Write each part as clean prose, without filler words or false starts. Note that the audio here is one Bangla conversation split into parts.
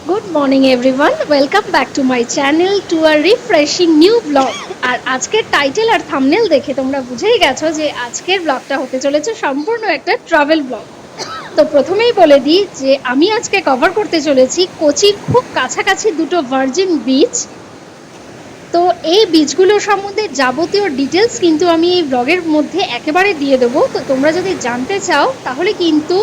Good morning everyone, welcome back to my channel to a refreshing new blog. আর আজকের টাইটেল আর থাম্বনেল দেখে তোমরা বুঝেই গেছো যে আজকের ব্লগটা হতে চলেছে সম্পূর্ণ একটা ট্রাভেল ব্লগ। তো প্রথমেই বলে দিই যে আমি আজকে কভার করতে চলেছি কোচির খুব কাছাকাছি দুটো ভার্জিন বিচ। তো এই বীজগুলো সম্বন্ধে যাবতীয় ডিটেলস কিন্তু আমি এই ব্লগের মধ্যে একেবারে দিয়ে দেবো। তো তোমরা যদি জানতে চাও তাহলে কিন্তু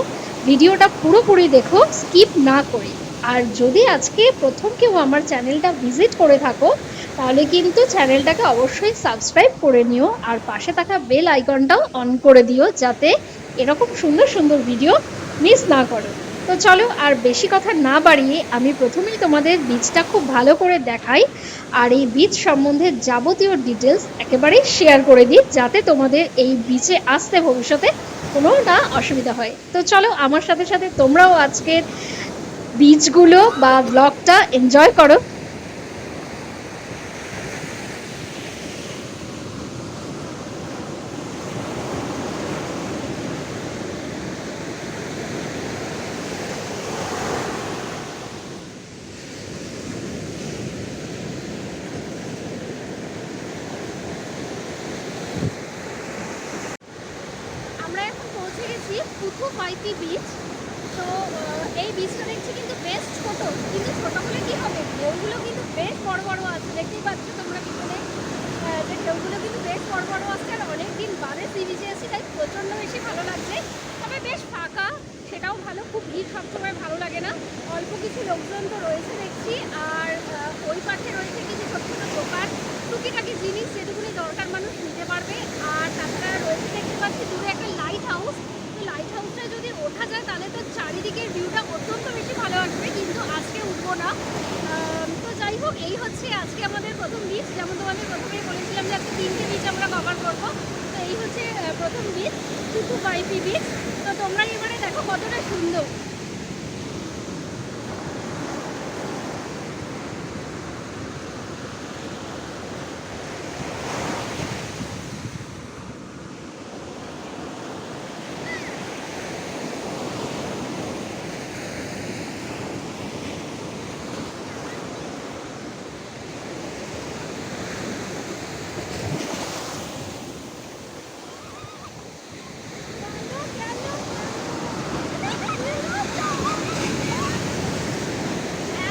ভিডিওটা পুরোপুরি দেখো, স্কিপ না করে। আর যদি আজকে প্রথম কেউ আমার চ্যানেলটা ভিজিট করে থাকো তাহলে কিন্তু চ্যানেলটাকে অবশ্যই সাবস্ক্রাইব করে নিও, আর পাশে থাকা বেল আইকনটাও অন করে দিও যাতে এরকম সুন্দর সুন্দর ভিডিও মিস না করো। তো চলো আর বেশি কথা না বাড়িয়ে আমি প্রথমেই তোমাদের বীজটা খুব ভালো করে দেখাই, আর এই বীজ সম্বন্ধে যাবতীয় ডিটেলস একেবারেই শেয়ার করে দিই যাতে তোমাদের এই বীজে আসতে ভবিষ্যতে কোনো না অসুবিধা হয়। তো চলো আমার সাথে সাথে তোমরাও আজকের বীজগুলো বা ব্লগটা এনজয় করো। আমরা এখন পৌঁছে গেছি পুথুপাইতি বীচ। তো এই বীচটা দেখছি কিন্তু বেশ ছোট, কিন্তু ছোট হলে কি হবে, ঢেউগুলো কিন্তু বেশ বড় বড় আছে, দেখতেই পাচ্ছ তোমরা পিছনে যে ঢেউগুলো কিন্তু বেশ বড় বড় আসছে। আর অনেকদিন বাদে সি বিচে এসেছি তাই প্রচণ্ড বেশি ভালো লাগছে। তবে বেশ ফাঁকা, সেটাও ভালো, খুব ভিড় সবসময় ভালো লাগে না। অল্প কিছু লোকজন তো রয়েছে দেখছি, আর ওই পাশে রয়েছে কিছু ছোট ছোট দোকান, টুকিটাকি জিনিস যেটুকুনি দরকার মানুষ নিতে পারবে। আর তাছাড়া রয়েছে দেখতে পাচ্ছি দূরে একটা লাইট হাউস। তো লাইট হাউসটা যদি ওঠা যায় তাহলে তো চারিদিকের ভিউটা অত্যন্ত বেশি ভালো আসবে, কিন্তু আজকে উঠবো না। তো যাই হোক, এই হচ্ছে আজকে আমাদের প্রথম বীচ। যেমন তোমাদের প্রথমেই বলেছিলাম যে আজকে 3টে বীচ আমরা কভার করবো। তো এই হচ্ছে প্রথম বীচ, পুথুপাইতি বীচ। তো তোমরা এবারে দেখো কতটা সুন্দর।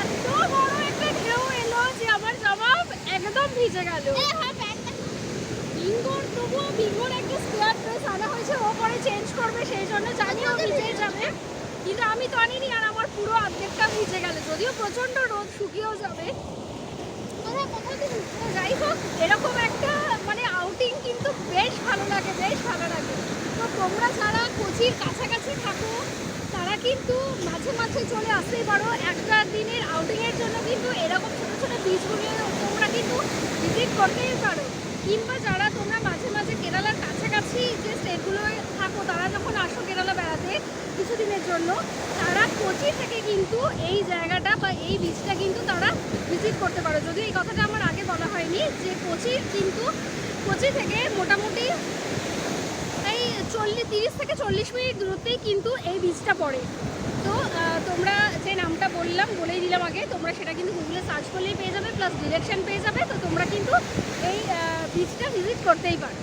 এত বড় একটা ঢেউ এলো যে আমার জামা একদম ভিজে গেল। বিঙ্গোর তবুও বিঙ্গোর একটা স্কোয়ার ড্রেস আনা হয়েছে, ও পরে চেঞ্জ করবে, সেই জন্য জানিও ভিজে যাবে। কিন্তু আমি তো আনিনি, আর আমার পুরো অর্ধেকটা ভিজে গেল, যদিও প্রচণ্ড রোদ, শুকিয়েও যাবে। তো যাই হোক, এরকম একটা মানে আউটিং কিন্তু বেশ ভালো লাগে, বেশ ভালো লাগে। তো তোমরা যারা কোচির কাছাকাছি থাকো তারা কিন্তু মাঝে মাঝে চলে আসতেই পারো। একটা দিনের আউটিংয়ের জন্য কিন্তু এরকম ছোটো ছোটো বিচগুলো তোমরা কিন্তু ভিজিট করতেই পারো। কিংবা যারা তোমরা মাঝে মাঝে কেরালার কাছাকাছি যে স্টেটগুলোয় থাকো, তারা যখন আসো কেরালা বেড়াতে কিছুদিনের জন্য, তারা কোচি থেকে কিন্তু এই জায়গাটা বা এই বিচটা কিন্তু তারা ভিজিট করতে পারো। যদিও এই কথাটা আমার আগে বলা হয়নি যে কোচি থেকে মোটামুটি এই 30 থেকে 40 মিনিট দূরত্বেই কিন্তু এই বীজটা পড়ে। তো তোমরা যে নামটা বলেই দিলাম আগে, তোমরা সেটা কিন্তু গুগলে সার্চ করলেই পেয়ে যাবে, প্লাস ডিরেকশন পেয়ে যাবে। তো তোমরা কিন্তু এই বীজটা ভিজিট করতেই পারো।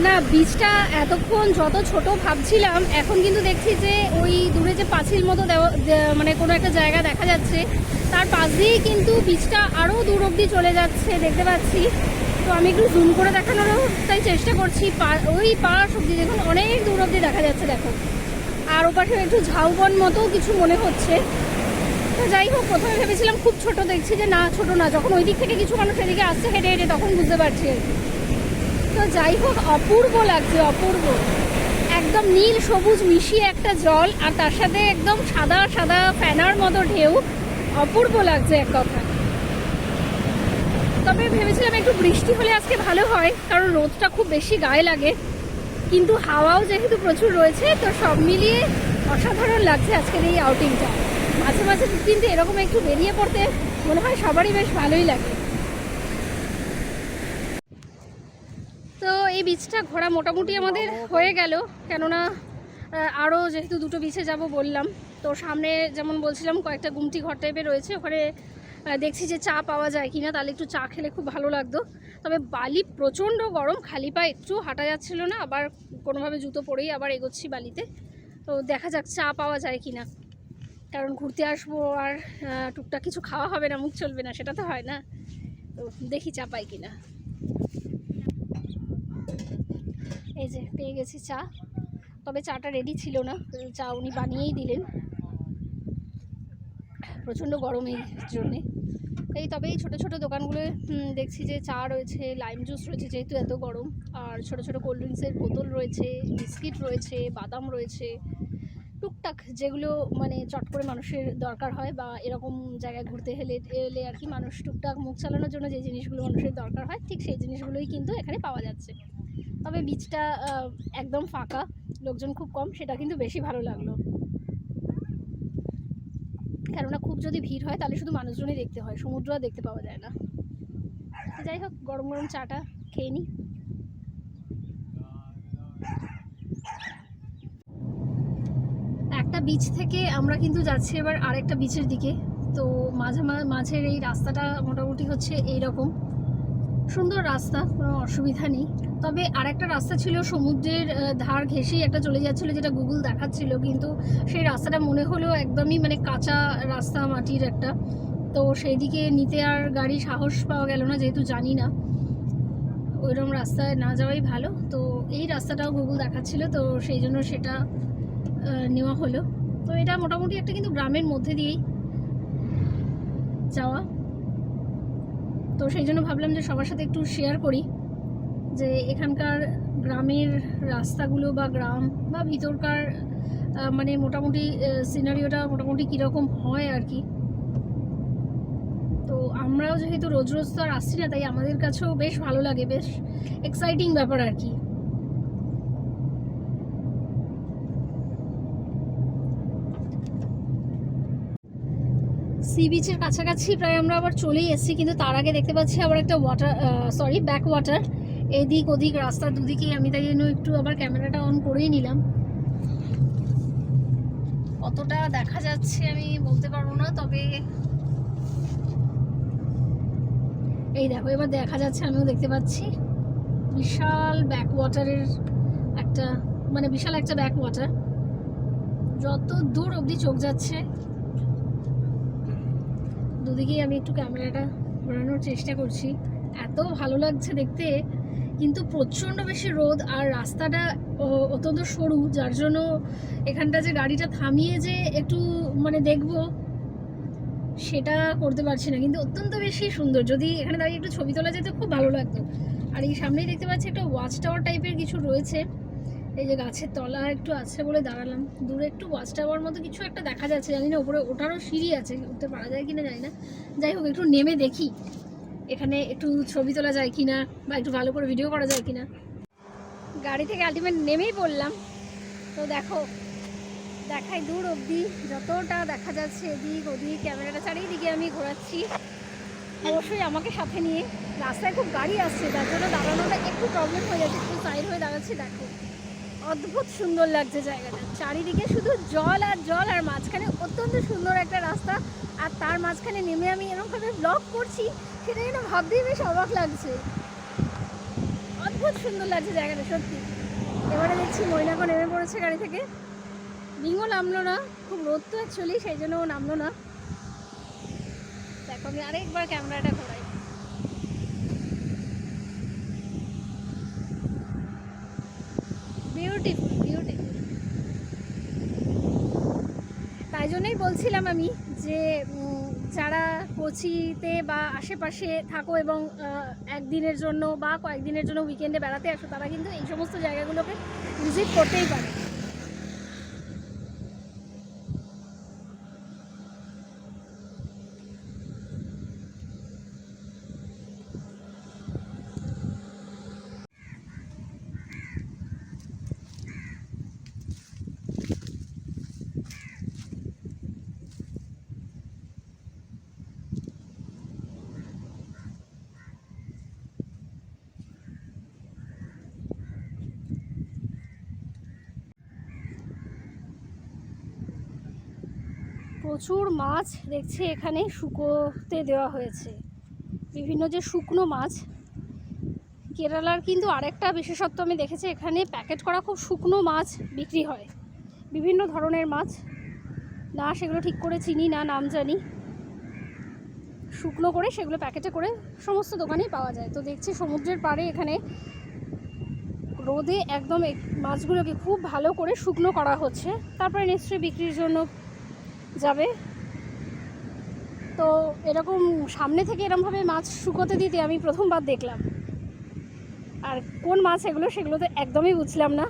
না, বীজটা এতক্ষণ যত ছোট ভাবছিলাম, এখন কিন্তু দেখছি যে ওই দূরে যে পাঁচিল মতো মানে কোনো একটা জায়গা দেখা যাচ্ছে, তার পাশ দিয়েই কিন্তু বীজটা আরও দূর অবধি চলে যাচ্ছে, দেখতে পাচ্ছি। তো আমি একটু জুম করে দেখানোরও তাই চেষ্টা করছি। ওই পাশ অব্দি দেখুন অনেক দূর অব্দি দেখা যাচ্ছে দেখো। আর ওপাশে একটু ঝাউবন মতো কিছু মনে হচ্ছে। তো যাই হোক, প্রথমে ভেবেছিলাম খুব ছোট, দেখছি যে না ছোট না। যখন ওই দিক থেকে কিছু মানুষ এদিকে আসছে হেঁটে হেঁটে তখন বুঝতে পারছি আর কি। তো যাই হোক, অপূর্ব লাগছে, অপূর্ব। একদম নীল সবুজ মিশিয়ে একটা জল, আর তার সাথে একদম সাদা সাদা ফ্যানার মতো ঢেউ। অপূর্ব লাগছে এক কথা। তবে ভেবেছিলাম একটু বৃষ্টি হলে আজকে ভালো হয়, কারণ রোদটা খুব বেশি গায়ে লাগে। কিন্তু হাওয়াও যেহেতু প্রচুর রয়েছে, তো সব মিলিয়ে অসাধারণ লাগছে আজকের এই আউটিংটা। মাঝে মাঝে কিন্তু এরকম একটু বেরিয়ে পড়তে মনে হয় সবারই বেশ ভালোই লাগে। তো এই বিচটা ঘোরা মোটামুটি আমাদের হয়ে গেল, কেননা আরও যেহেতু দুটো বিচে যাব বললাম। তো সামনে যেমন বলছিলাম কয়েকটা গুমটি ঘর টাইপের রয়েছে, ওখানে দেখছি যে চা পাওয়া যায় কিনা, তাহলে একটু চা খেলে খুব ভালো লাগতো। তবে বালি প্রচণ্ড গরম, খালি পায়ে একটু হাঁটা যাচ্ছিল না, আবার কোনোভাবে জুতো পরেই আবার এগোচ্ছি বালিতে। তো দেখা যাক চা পাওয়া যায় কিনা, কারণ ঘুরতে আসবো আর টুকটাক কিছু খাওয়া হবে না, মুখ চলবে না, সেটা তো হয় না। তো দেখি চা পাই কিনা। এই যে পেয়ে গেছি চা, তবে চাটা রেডি ছিল না, চা উনি বানিয়েই দিলেন। প্রচণ্ড গরম এই জন্যে। তবে এই ছোটো ছোটো দোকানগুলো দেখছি যে চা রয়েছে, লাইম জুস রয়েছে যেহেতু এত গরম, আর ছোটো ছোটো কোল্ড ড্রিঙ্কসের বোতল রয়েছে, বিস্কিট রয়েছে, বাদাম রয়েছে, টুকটাক যেগুলো মানে চট করে মানুষের দরকার হয়, বা এরকম জায়গায় ঘুরতে এলে আর কি মানুষ টুকটাক মুখ চালানোর জন্য যে জিনিসগুলো মানুষের দরকার হয়, ঠিক সেই জিনিসগুলোই কিন্তু এখানে পাওয়া যাচ্ছে। তবে বিচটা একদম ফাঁকা, লোকজন খুব কম, সেটা কিন্তু বেশি ভালো লাগলো। কেননা খুব যদি ভিড় হয় তাহলে শুধু মানুষজনই দেখতে হয়, সমুদ্র আর দেখতে পাওয়া যায় না। তো যাই হোক, গরম গরম চাটা খেয়ে নিই। একটা বিচ থেকে আমরা কিন্তু যাচ্ছি এবার আরেকটা বিচের দিকে। তো মাঝের এই রাস্তাটা মোটামুটি হচ্ছে এইরকম সুন্দর রাস্তা, কোনো অসুবিধা নেই। তবে আরেকটা রাস্তা ছিল সমুদ্রের ধার ঘেঁষেই একটা চলে যাচ্ছিলো, যেটা গুগল দেখাচ্ছিল, কিন্তু সেই রাস্তাটা মনে হলো একদমই মানে কাঁচা রাস্তা, মাটির একটা। তো সেই দিকে নিতে আর গাড়ি সাহস পাওয়া গেল না, যেহেতু জানি না, ওইরকম রাস্তায় না যাওয়াই ভালো। তো এই রাস্তাটাও গুগল দেখাচ্ছিল, তো সেই জন্য সেটা নেওয়া হলো। তো এটা মোটামুটি একটা কিন্তু গ্রামের মধ্যে দিয়েই যাওয়া, তো সেই জন্য ভাবলাম যে সবার সাথে একটু শেয়ার করি যে এখানকার গ্রামের রাস্তাগুলো বা গ্রাম বা ভিতরকার মানে মোটামুটি সিনারিওটা মোটামুটি কীরকম হয় আর কি। তো আমরাও যেহেতু রোজ রোজ তো আর আসছি না, তাই আমাদের কাছেও বেশ ভালো লাগে, বেশ এক্সাইটিং ব্যাপার আর কি। সি বিচের কাছাকাছি প্রায় আমরা আবার চলেই এসেছি, কিন্তু তার আগে দেখতে পাচ্ছি আবার একটা ব্যাক ওয়াটার। এদিক ওদিক রাস্তার দুদিকেই, আমি তাই জন্য একটু আবার ক্যামেরাটা অন করেই নিলাম। কতটা দেখা যাচ্ছে আমি বলতে পারবো না, তবে এই দেখো এবার দেখা যাচ্ছে, আমিও দেখতে পাচ্ছি বিশাল ব্যাক ওয়াটারের একটা, মানে বিশাল একটা ব্যাক ওয়াটার, যত দূর অবধি চোখ যাচ্ছে। দুদিকেই আমি একটু ক্যামেরাটা ঘোরানোর চেষ্টা করছি, এত ভালো লাগছে দেখতে। কিন্তু প্রচণ্ড বেশি রোদ, আর রাস্তাটা অত্যন্ত সরু, যার জন্য এখানটা যে গাড়িটা থামিয়ে যে একটু মানে দেখবো সেটা করতে পারছি না। কিন্তু অত্যন্ত বেশি সুন্দর, যদি এখানে দাঁড়িয়ে একটু ছবি তোলা যেত খুব ভালো লাগতো। আর এই সামনেই দেখতে পাচ্ছি একটা ওয়াচ টাওয়ার টাইপের কিছু রয়েছে, এই যে গাছের তলা একটু আছে বলে দাঁড়ালাম। দূরে একটু ওয়াচ টাওয়ার মতো কিছু একটা দেখা যাচ্ছে, জানি না উপরে ওঠারও সিঁড়ি আছে, উঠতে পারা যায় কিনা জানি না। যাই হোক, একটু নেমে দেখি এখানে একটু ছবি তোলা যায় কিনা, বা একটু ভালো করে ভিডিও করা যায় কিনা। গাড়ি থেকে আলটিমেট নেমেই পড়লাম। তো দেখো দেখাই দূর অবধি, যতটা দেখা যাচ্ছে এদিক ওদিক, ক্যামেরাটা চারিদিকে আমি ঘোরাচ্ছি, অবশ্যই আমাকে সাথে নিয়ে। রাস্তায় খুব গাড়ি আসছে, যার জন্য দাঁড়ানোটা একটু প্রবলেম হয়ে যাচ্ছে, একটু সাইড হয়ে দাঁড়াচ্ছি। দেখো অদ্ভুত সুন্দর লাগছে জায়গাটা, চারিদিকে শুধু জল আর জল, আর মাঝখানে অত্যন্ত সুন্দর একটা রাস্তা, আর তার মাঝখানে নেমে আমি এরকমভাবে ব্লগ করছি, সেটা যেন ভাবতেই বেশ অবাক লাগছে। অদ্ভুত সুন্দর লাগছে জায়গাটা সত্যি। এবারে দেখছি মৈনাকও নেমে পড়েছে গাড়ি থেকে, বিঙ্গো নামলো না, খুব রোদ তো অ্যাকচুয়ালি, সেই জন্য ও নামলো না। দেখো আমি আরেকবার ক্যামেরাটা ঘোরাই, বিউটিফুল বিউটিফুল। তাই জন্যই বলছিলাম আমি যে যারা কোচিতে বা আশেপাশে থাকো এবং একদিনের জন্য বা কয়েকদিনের জন্য উইকেন্ডে বেড়াতে আসো, তারা কিন্তু এই সমস্ত জায়গাগুলোকে ভিজিট করতেই পারে। প্রচুর মাছ দেখছি এখানে শুকোতে দেওয়া হয়েছে, বিভিন্ন যে শুকনো মাছ। কেরালার কিন্তু আরেকটা বিশেষত্ব আমি দেখেছি, এখানে প্যাকেট করা খুব শুকনো মাছ বিক্রি হয়, বিভিন্ন ধরনের মাছ। না সেগুলো ঠিক করে চিনি না, নাম জানি, শুকনো করে সেগুলো প্যাকেটে করে সমস্ত দোকানেই পাওয়া যায়। তো দেখছি সমুদ্রের পাড়ে এখানে রোদে একদম মাছগুলোকে খুব ভালো করে শুকনো করা হচ্ছে, তারপরে নিশ্চয়ই বিক্রির জন্য যাবে। তো এরকম সামনে থেকে এরকমভাবে মাছ শুকোতে দিতে আমি প্রথমবার দেখলাম, আর কোন মাছ এগুলো সেগুলো তো একদমই বুঝলাম না।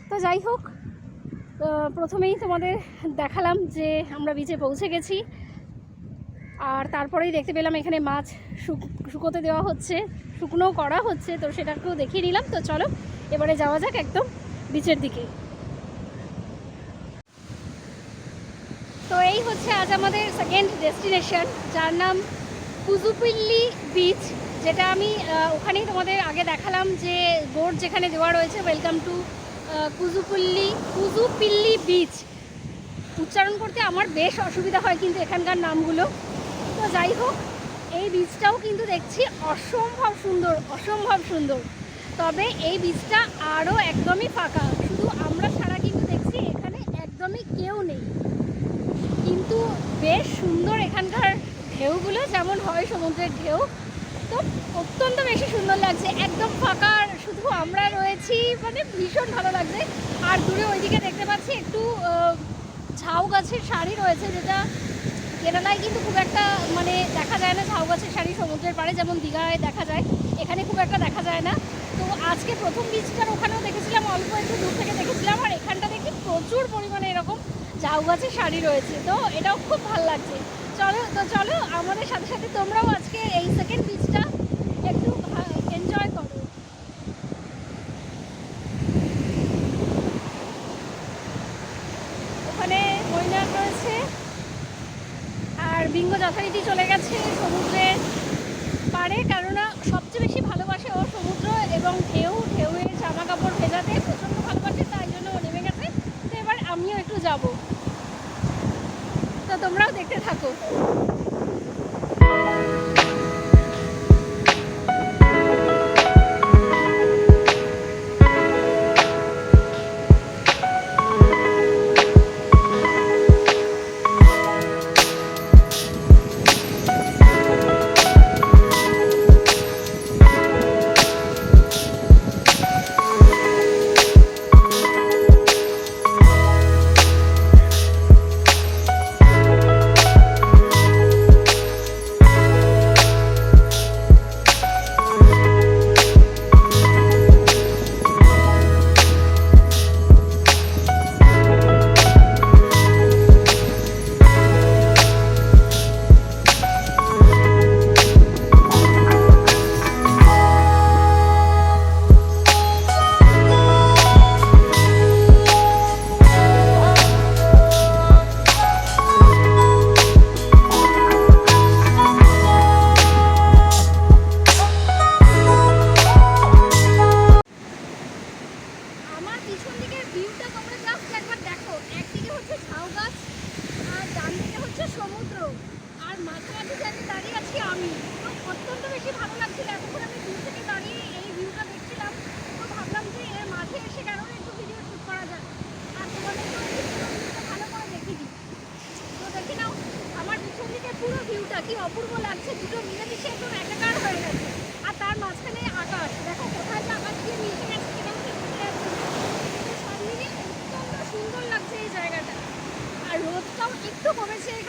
তো যাই হোক, প্রথমেই তোমাদের দেখালাম যে আমরা বিচে পৌঁছে গেছি, আর তারপরেই দেখতে পেলাম এখানে মাছ শুকোতে দেওয়া হচ্ছে, শুকনো করা হচ্ছে, তো সেটাকেও দেখিয়ে নিলাম। তো চলো এবারে যাওয়া যাক একদম বিচের দিকে। তো এই হচ্ছে আজ আমাদের সেকেন্ড ডেস্টিনেশন, যার নাম কুজুপিল্লি বিচ, যেটা আমি ওখানেই তোমাদের আগে দেখালাম যে বোর্ড যেখানে দেওয়া রয়েছে ওয়েলকাম টু কুজুপিল্লি বিচ। উচ্চারণ করতে আমার বেশ অসুবিধা হয় কিন্তু এখানকার নামগুলো। তো যাই হোক, এই বিচটাও কিন্তু দেখছি অসম্ভব সুন্দর, অসম্ভব সুন্দর। তবে এই বিচটা আরও একদমই ফাঁকা, শুধু আমরা ছাড়া কিন্তু দেখছি এখানে একদমই কেউ নেই। কিন্তু বেশ সুন্দর এখানকার ঢেউগুলো, যেমন হয় সমুদ্রের ঢেউ, তো অত্যন্ত বেশি সুন্দর লাগছে। একদম ফাঁকা, শুধু আমরা রয়েছি, মানে ভীষণ ভালো লাগছে। আর দূরে ওইদিকে দেখতে পাচ্ছি একটু ঝাউ গাছের শাড়ি রয়েছে, যেটা কেরালায় কিন্তু খুব একটা মানে দেখা যায় না। ঝাউ গাছের শাড়ি সমুদ্রের পাড়ে যেমন দীঘায় দেখা যায়, এখানে খুব একটা দেখা যায় না। তো আজকে প্রথম বিচটার ওখানেও দেখেছিলাম, অল্প একটু দূর থেকে দেখেছিলাম, আর এখানটা দেখি প্রচুর পরিমাণে এরকম ঝাউ গাছের শাড়ি রয়েছে। তো এটাও খুব ভালো লাগছে। চলো আমাদের সাথে সাথে তোমরাও আজকে এই সেকেন্ড বিচটা একটু এনজয় করো। ওখানে মৈনাক রয়েছে, আর বিঙ্গো যথারীতি চলে গেছে সমুদ্রের পাড়ে, কেননা সবচেয়ে বেশি ভালোবাসে ও সমুদ্র এবং ঢেউয়ের জামা কাপড় ভেজাতে প্রচণ্ড ভালোবাসে, তাই জন্য ও নেমে গেছে। তো এবার আমিও একটু যাব, তো তোমরাও দেখতে থাকো।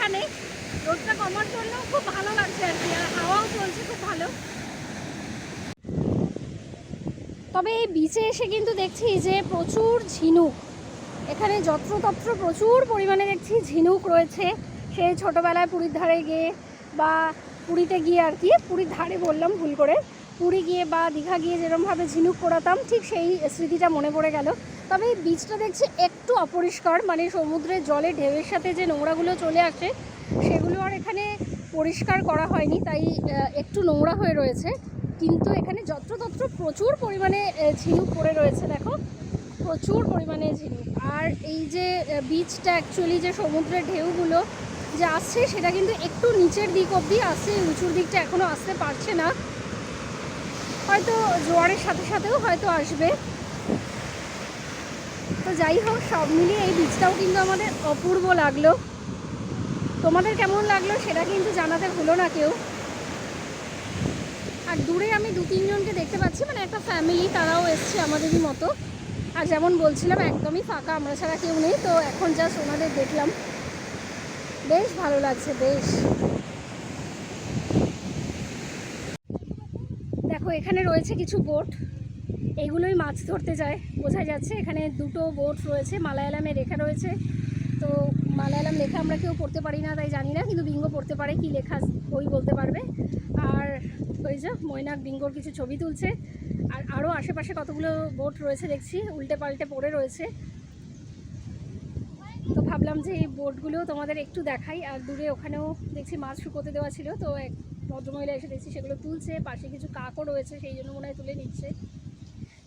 এখানে, রোদটা কমার জন্য খুব ভালো লাগছে আর কি, আর হাওয়াও চলছে খুব ভালো। তবে এই বিচে এসে কিন্তু দেখছি যে প্রচুর ঝিনুক, এখানে যত্রতত্র প্রচুর পরিমাণে দেখছি ঝিনুক রয়েছে। সেই ছোটোবেলায় পুরীর ধারে গিয়ে বা পুরীতে গিয়ে আর কি, পুরীর ধারে বললাম ভুল করে, পুরী গিয়ে বা দীঘা গিয়ে যেরকমভাবে ঝিনুক পোড়াতাম ঠিক সেই স্মৃতিটা মনে পড়ে গেল। তবে এই বিচটা দেখছি একটু অপরিষ্কার, মানে সমুদ্রের জলে ঢেউয়ের সাথে যে নোংরাগুলো চলে আসে সেগুলো আর এখানে পরিষ্কার করা হয়নি, তাই একটু নোংরা হয়ে রয়েছে। কিন্তু এখানে যত্রতত্র প্রচুর পরিমাণে ঝিনুক পড়ে রয়েছে, দেখো প্রচুর পরিমাণে ঝিনুক। আর এই যে বিচটা অ্যাকচুয়ালি যে সমুদ্রের ঢেউগুলো যে আসছে সেটা কিন্তু একটু নিচের দিক অবধি আসছে, উঁচুর দিকটা এখনও আসতে পারছে না, হয়তো জোয়ারের সাথে সাথেও হয়তো আসবে। তো যাই হোক, সব মিলিয়ে এই বিচটাও কিন্তু আমাদের অপূর্ব লাগলো। তোমাদের কেমন লাগলো সেটা কিন্তু জানাতে ভুলো না কেউ। আর দূরে আমি 2-3 জনকে দেখতে পাচ্ছি, মানে একটা ফ্যামিলি, তারাও এসছে আমাদেরই মতো। আর যেমন বলছিলাম একদমই ফাঁকা, আমরা ছাড়া কেউ নেই, তো এখন জাস্ট ওনাদের দেখলাম, বেশ ভালো লাগছে বেশ। দেখো এখানে রয়েছে কিছু বোট, এগুলোই মাছ ধরতে যায় বোঝা যাচ্ছে। এখানে 2টো বোট রয়েছে, মালায়ালামে লেখা রয়েছে। তো মালায়ালাম লেখা আমরা কেউ পড়তে পারি না তাই জানি না, কিন্তু বিঙ্গো পড়তে পারে, কি লেখা ওই বলতে পারবে। আর ওই যে মৈনাক বিঙ্গোর কিছু ছবি তুলছে। আর আরও আশেপাশে কতগুলো বোট রয়েছে দেখছি, উল্টে পাল্টে পড়ে রয়েছে। তো ভাবলাম যে এই বোটগুলো তোমাদের একটু দেখাই। আর দূরে ওখানেও দেখছি মাছ শুকোতে দেওয়া ছিল, তো এক ভদ্রমহিলা এসে দেখছি সেগুলো তুলছে, পাশে কিছু কাকও রয়েছে, সেই জন্য মনে হয় তুলে নিচ্ছে।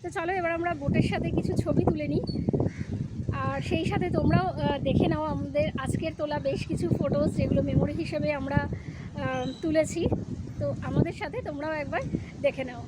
তো চলো এবার আমরা বোটের সাথে কিছু ছবি তুলে নিই, আর সেই সাথে তোমরাও দেখে নাও আমাদের আজকের তোলা বেশ কিছু ফটোস, যেগুলো মেমোরি হিসেবে আমরা তুলেছি। তো আমাদের সাথে তোমরাও একবার দেখে নাও।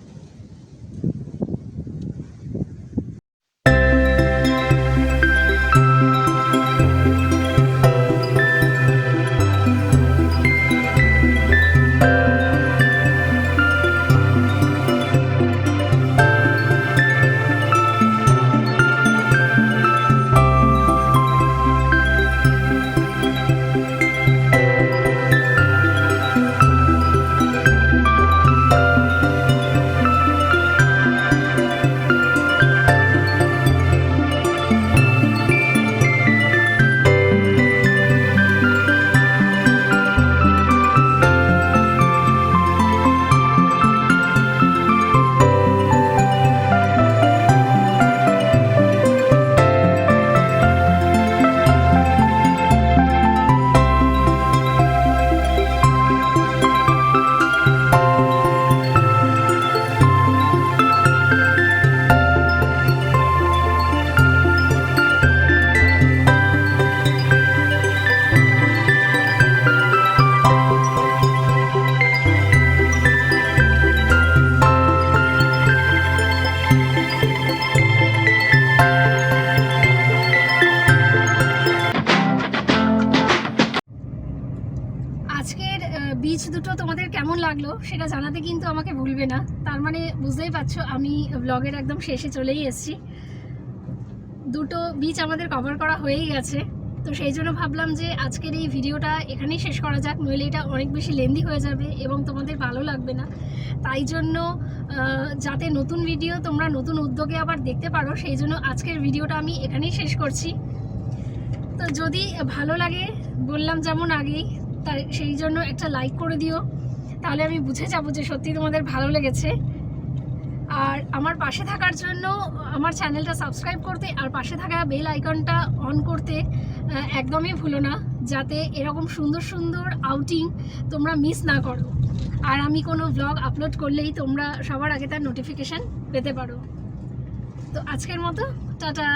বিচ দুটো তোমাদের কেমন লাগলো সেটা জানাতে কিন্তু আমাকে ভুলবে না। তার মানে বুঝতেই পারছো আমি ব্লগের একদম শেষে চলেই এসেছি। 2টো বিচ আমাদের কভার করা হয়েই গেছে, তো সেই জন্য ভাবলাম যে আজকের এই ভিডিওটা এখানেই শেষ করা যাক, নইলে এটা অনেক বেশি লেন্দি হয়ে যাবে এবং তোমাদের ভালো লাগবে না। তাই জন্য যাতে নতুন ভিডিও তোমরা নতুন উদ্যোগে আবার দেখতে পারো, সেই জন্য আজকের ভিডিওটা আমি এখানেই শেষ করছি। তো যদি ভালো লাগে, বললাম যেমন আগেই, তাই সেই জন্য একটা লাইক করে দিও, তাহলে আমি বুঝে যাবো যে সত্যি তোমাদের ভালো লেগেছে। আর আমার পাশে থাকার জন্য আমার চ্যানেলটা সাবস্ক্রাইব করতে আর পাশে থাকা বেল আইকনটা অন করতে একদমই ভুলো না, যাতে এরকম সুন্দর সুন্দর আউটিং তোমরা মিস না করো, আর আমি কোনো ব্লগ আপলোড করলেই তোমরা সবার আগে তার নোটিফিকেশান পেতে পারো। তো আজকের মতো টাটা।